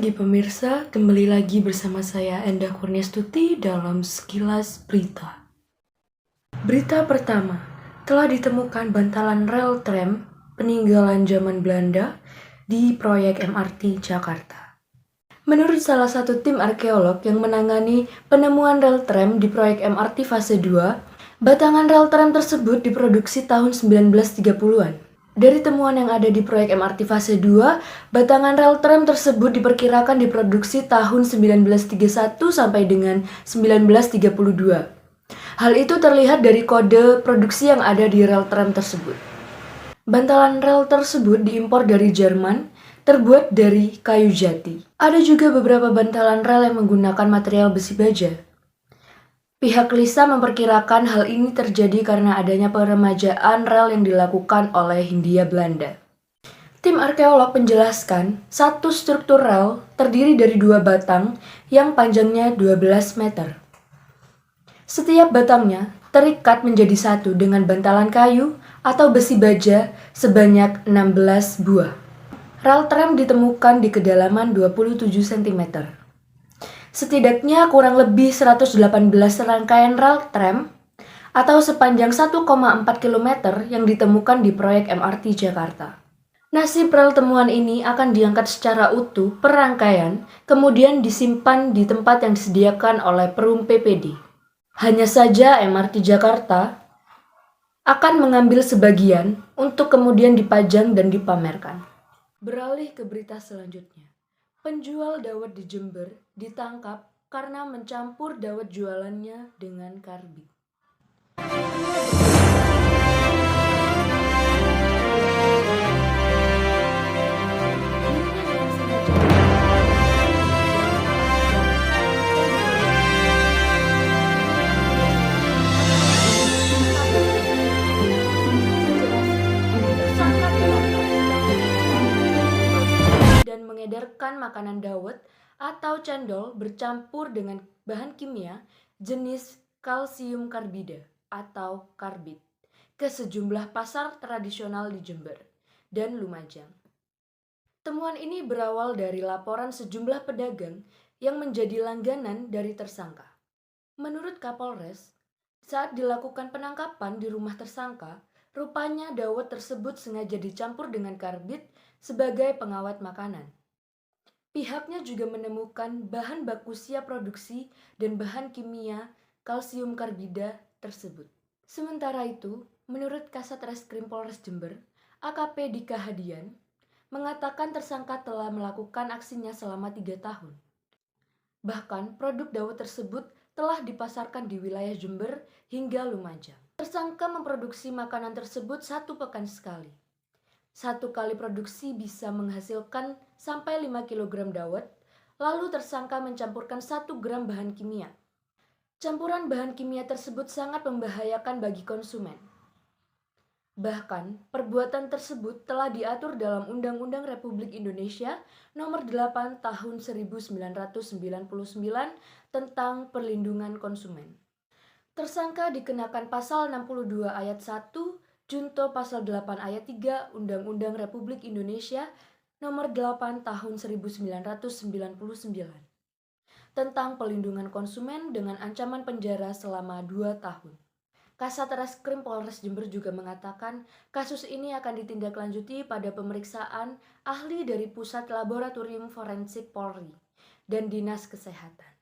pagi pemirsa, kembali lagi bersama saya Endah Kurniastuti dalam Sekilas Berita. Berita pertama, telah ditemukan bantalan rel tram peninggalan zaman Belanda di proyek MRT Jakarta. Menurut salah satu tim arkeolog yang menangani penemuan rel tram di proyek MRT fase 2, batangan rel tram tersebut diproduksi tahun 1930-an. Dari temuan yang ada di proyek MRT fase 2, batangan rel tram tersebut diperkirakan diproduksi tahun 1931 sampai dengan 1932. Hal itu terlihat dari kode produksi yang ada di rel tram tersebut. Bantalan rel tersebut diimpor dari Jerman, terbuat dari kayu jati. Ada juga beberapa bantalan rel yang menggunakan material besi baja. Pihak LISA memperkirakan hal ini terjadi karena adanya peremajaan rel yang dilakukan oleh Hindia Belanda. Tim arkeolog menjelaskan, satu struktur rel terdiri dari 2 batang yang panjangnya 12 meter. Setiap batangnya terikat menjadi satu dengan bantalan kayu atau besi baja sebanyak 16 buah. Rel tram ditemukan di kedalaman 27 cm. Setidaknya kurang lebih 118 rangkaian rel tram atau sepanjang 1,4 km yang ditemukan di proyek MRT Jakarta. Nasib rel temuan ini akan diangkat secara utuh per rangkaian, kemudian disimpan di tempat yang disediakan oleh Perum PPD. Hanya saja MRT Jakarta akan mengambil sebagian untuk kemudian dipajang dan dipamerkan. Beralih ke berita selanjutnya. Penjual dawet di Jember ditangkap karena mencampur dawet jualannya dengan karbit. Dan mengedarkan makanan dawet atau cendol bercampur dengan bahan kimia jenis kalsium karbida atau karbit ke sejumlah pasar tradisional di Jember dan Lumajang. Temuan ini berawal dari laporan sejumlah pedagang yang menjadi langganan dari tersangka. Menurut Kapolres, saat dilakukan penangkapan di rumah tersangka, rupanya dawet tersebut sengaja dicampur dengan karbit sebagai pengawet makanan. Pihaknya juga menemukan bahan baku siap produksi dan bahan kimia kalsium karbida tersebut. Sementara itu, menurut Kasat Reskrim Polres Jember, AKP Dika Hadian, mengatakan tersangka telah melakukan aksinya selama 3 tahun. Bahkan, produk dawet tersebut telah dipasarkan di wilayah Jember hingga Lumajang. Tersangka memproduksi makanan tersebut 1 pekan sekali. 1 kali produksi bisa menghasilkan sampai 5 kg dawet, lalu tersangka mencampurkan 1 gram bahan kimia. Campuran bahan kimia tersebut sangat membahayakan bagi konsumen. Bahkan, perbuatan tersebut telah diatur dalam Undang-Undang Republik Indonesia Nomor 8 Tahun 1999 tentang Perlindungan Konsumen. Tersangka dikenakan Pasal 62 Ayat 1, Junto Pasal 8 Ayat 3 Undang-Undang Republik Indonesia Nomor 8 Tahun 1999 tentang Perlindungan Konsumen dengan ancaman penjara selama 2 tahun. Kasat Reskrim Polres Jember juga mengatakan kasus ini akan ditindaklanjuti pada pemeriksaan ahli dari Pusat Laboratorium Forensik Polri dan Dinas Kesehatan.